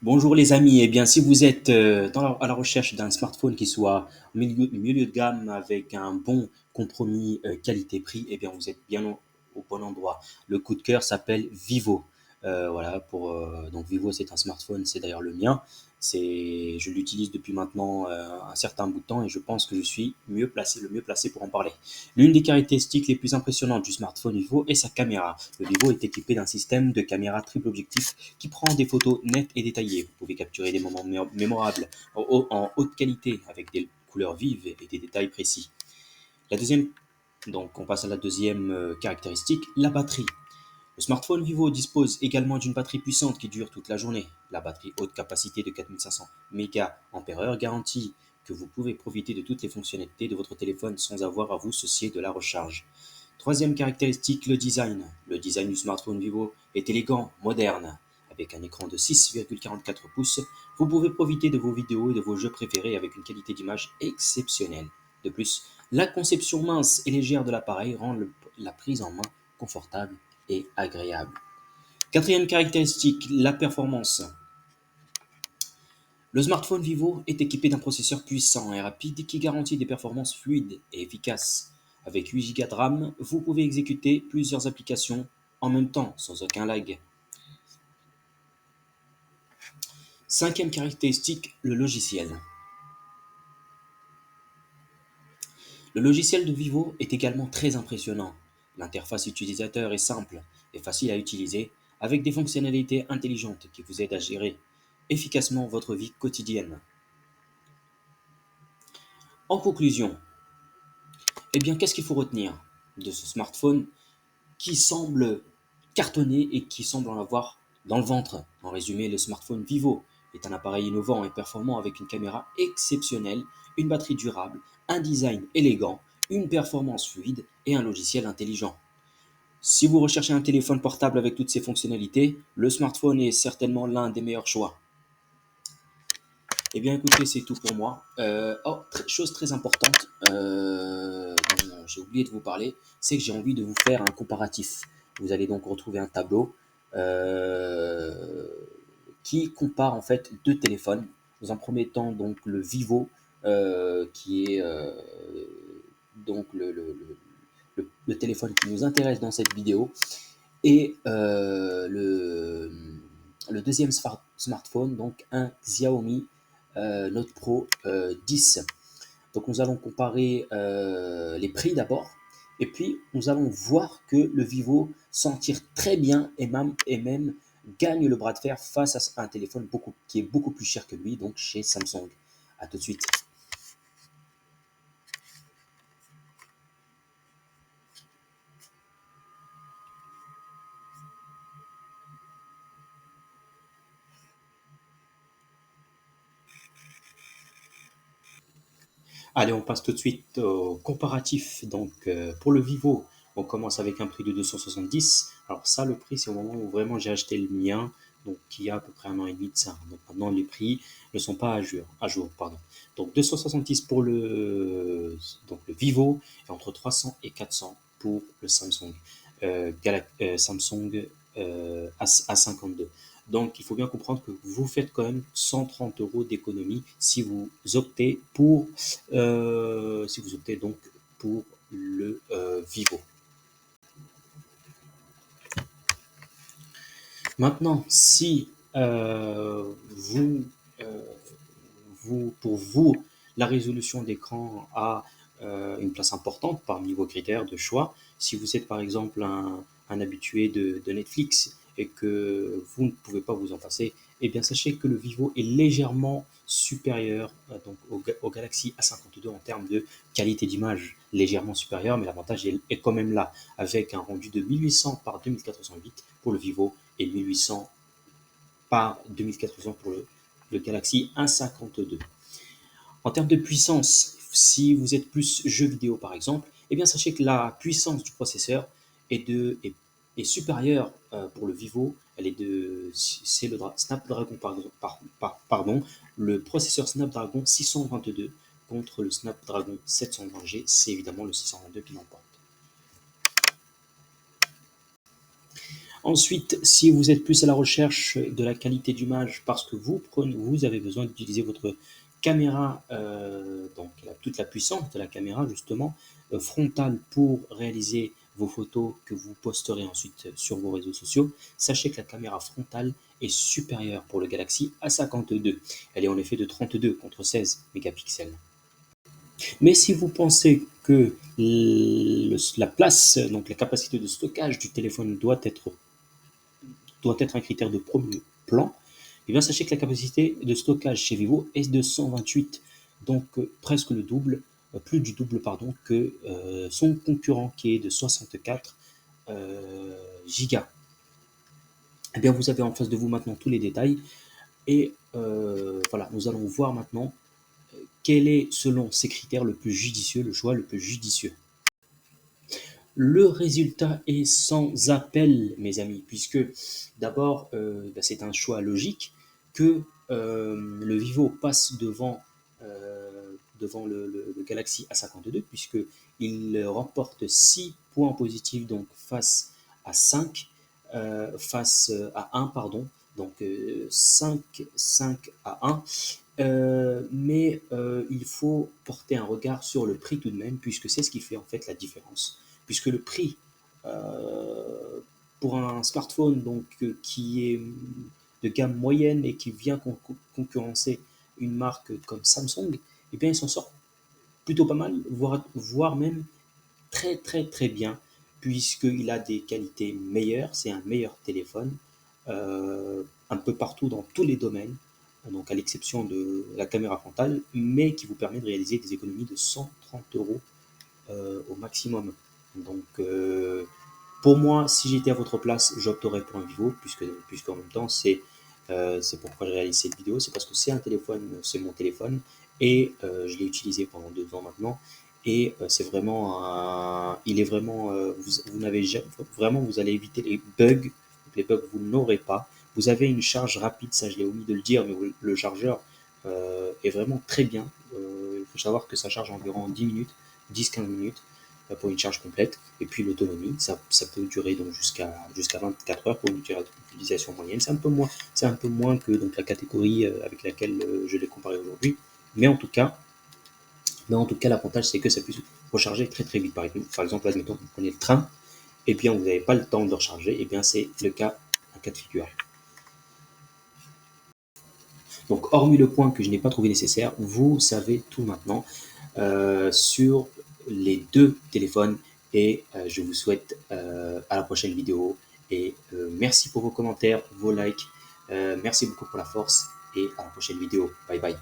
Bonjour les amis, eh bien si vous êtes à la recherche d'un smartphone qui soit au milieu de gamme avec un bon compromis qualité-prix, eh bien vous êtes bien au bon endroit. Le coup de cœur s'appelle Vivo. Voilà, donc Vivo c'est un smartphone, c'est d'ailleurs le mien. Je l'utilise depuis maintenant un certain bout de temps et je pense que je suis le mieux placé pour en parler. L'une des caractéristiques les plus impressionnantes du smartphone Vivo est sa caméra. Le Vivo est équipé d'un système de caméra triple objectif qui prend des photos nettes et détaillées. Vous pouvez capturer des moments mémorables en haute qualité avec des couleurs vives et des détails précis. La deuxième, donc on passe à la deuxième caractéristique, la batterie. Le smartphone Vivo dispose également d'une batterie puissante qui dure toute la journée. La batterie haute capacité de 4500 mAh garantit que vous pouvez profiter de toutes les fonctionnalités de votre téléphone sans avoir à vous soucier de la recharge. Troisième caractéristique, le design. Le design du smartphone Vivo est élégant, moderne. Avec un écran de 6,44 pouces, vous pouvez profiter de vos vidéos et de vos jeux préférés avec une qualité d'image exceptionnelle. De plus, la conception mince et légère de l'appareil rend la prise en main confortable et agréable. Quatrième caractéristique, la performance. Le smartphone Vivo est équipé d'un processeur puissant et rapide qui garantit des performances fluides et efficaces. Avec 8 Go de RAM, vous pouvez exécuter plusieurs applications en même temps sans aucun lag. Cinquième caractéristique, le logiciel. Le logiciel de Vivo est également très impressionnant. L'interface utilisateur est simple et facile à utiliser avec des fonctionnalités intelligentes qui vous aident à gérer efficacement votre vie quotidienne. En conclusion, eh bien, qu'est-ce qu'il faut retenir de ce smartphone qui semble cartonner et qui semble en avoir dans le ventre? En résumé, le smartphone Vivo est un appareil innovant et performant avec une caméra exceptionnelle, une batterie durable, un design élégant, une performance fluide et un logiciel intelligent. Si vous recherchez un téléphone portable avec toutes ces fonctionnalités, le smartphone est certainement l'un des meilleurs choix. Eh bien, écoutez, c'est tout pour moi. Chose très importante, dont j'ai oublié de vous parler, c'est que j'ai envie de vous faire un comparatif. Vous allez donc retrouver un tableau euh, qui compare en fait deux téléphones. Dans un premier temps, donc le Vivo, qui est donc le téléphone qui nous intéresse dans cette vidéo, et le deuxième smartphone, donc un Xiaomi Note Pro 10. Donc nous allons comparer les prix d'abord, et puis nous allons voir que le Vivo s'en tire très bien et même gagne le bras de fer face à un téléphone qui est beaucoup plus cher que lui, donc chez Samsung. A tout de suite. Allez, on passe tout de suite au comparatif. Donc, pour le Vivo, on commence avec un prix de 270. Alors ça, le prix, c'est au moment où vraiment j'ai acheté le mien, donc qui y a à peu près un an et demi de ça. Donc maintenant, les prix ne sont pas à jour, pardon. Donc 270 pour le Vivo et entre 300 et 400 pour le Samsung, Samsung A52. Donc, il faut bien comprendre que vous faites quand même 130 euros d'économie si vous optez donc pour le Vivo. Maintenant, si euh, pour vous, la résolution d'écran a une place importante parmi vos critères de choix, si vous êtes par exemple un habitué de Netflix et que vous ne pouvez pas vous en passer, eh bien sachez que le Vivo est légèrement supérieur donc au Galaxy A52 en termes de qualité d'image, légèrement supérieur, mais l'avantage est quand même là, avec un rendu de 1800 par 2408 pour le Vivo et 1800 par 2400 pour le Galaxy A52. En termes de puissance, si vous êtes plus jeux vidéo par exemple, eh bien sachez que la puissance du processeur est supérieure pour le Vivo. C'est le Snapdragon, pardon, le processeur Snapdragon 622 contre le Snapdragon 720G. C'est évidemment le 622 qui l'emporte. Ensuite, si vous êtes plus à la recherche de la qualité d'image parce que vous avez besoin d'utiliser votre caméra, donc toute la puissance de la caméra justement, frontale pour réaliser vos photos que vous posterez ensuite sur vos réseaux sociaux, sachez que la caméra frontale est supérieure pour le Galaxy A52. Elle est en effet de 32 contre 16 mégapixels. Mais si vous pensez que la place, donc la capacité de stockage du téléphone doit être un critère de premier plan, et bien sachez que la capacité de stockage chez Vivo est de 128, donc presque le double, plus du double pardon, que son concurrent qui est de 64 gigas. Eh bien, vous avez en face de vous maintenant tous les détails et voilà, nous allons voir maintenant quel est selon ces critères le plus judicieux, le choix le plus judicieux. Le résultat est sans appel, mes amis, puisque d'abord, c'est un choix logique que le Vivo passe devant le Galaxy A52, puisqu'il remporte 6 points positifs donc face à 5, face à 1, pardon, donc 5, 5 à 1. Mais il faut porter un regard sur le prix tout de même, puisque c'est ce qui fait en fait la différence. Puisque le prix pour un smartphone donc, qui est de gamme moyenne et qui vient concurrencer une marque comme Samsung, eh bien, il s'en sort plutôt pas mal, voire même très très très bien, puisqu'il a des qualités meilleures, c'est un meilleur téléphone, un peu partout dans tous les domaines, donc à l'exception de la caméra frontale, mais qui vous permet de réaliser des économies de 130 euros au maximum. Donc, pour moi, si j'étais à votre place, j'opterais pour un Vivo, puisqu'en même temps, c'est pourquoi je réalise cette vidéo, c'est parce que c'est un téléphone, c'est mon téléphone, et je l'ai utilisé pendant 2 ans maintenant, et c'est vraiment, il est vraiment, vous n'avez vraiment, vous allez éviter les bugs vous n'aurez pas. Vous avez une charge rapide, ça je l'ai omis de le dire, mais le chargeur est vraiment très bien. Il faut savoir que ça charge environ 10 minutes, 10-15 minutes pour une charge complète. Et puis l'autonomie, ça peut durer donc jusqu'à 24 heures pour une utilisation moyenne. C'est un peu moins que donc la catégorie avec laquelle je l'ai comparé aujourd'hui. Mais en tout cas, l'avantage c'est que ça puisse recharger très très vite. Par exemple, admettons que vous prenez le train, et bien vous n'avez pas le temps de recharger, et bien c'est le cas de figure. Donc, hormis le point que je n'ai pas trouvé nécessaire, vous savez tout maintenant sur les 2 téléphones et je vous souhaite à la prochaine vidéo et merci pour vos commentaires, vos likes, merci beaucoup pour la force et à la prochaine vidéo. Bye bye.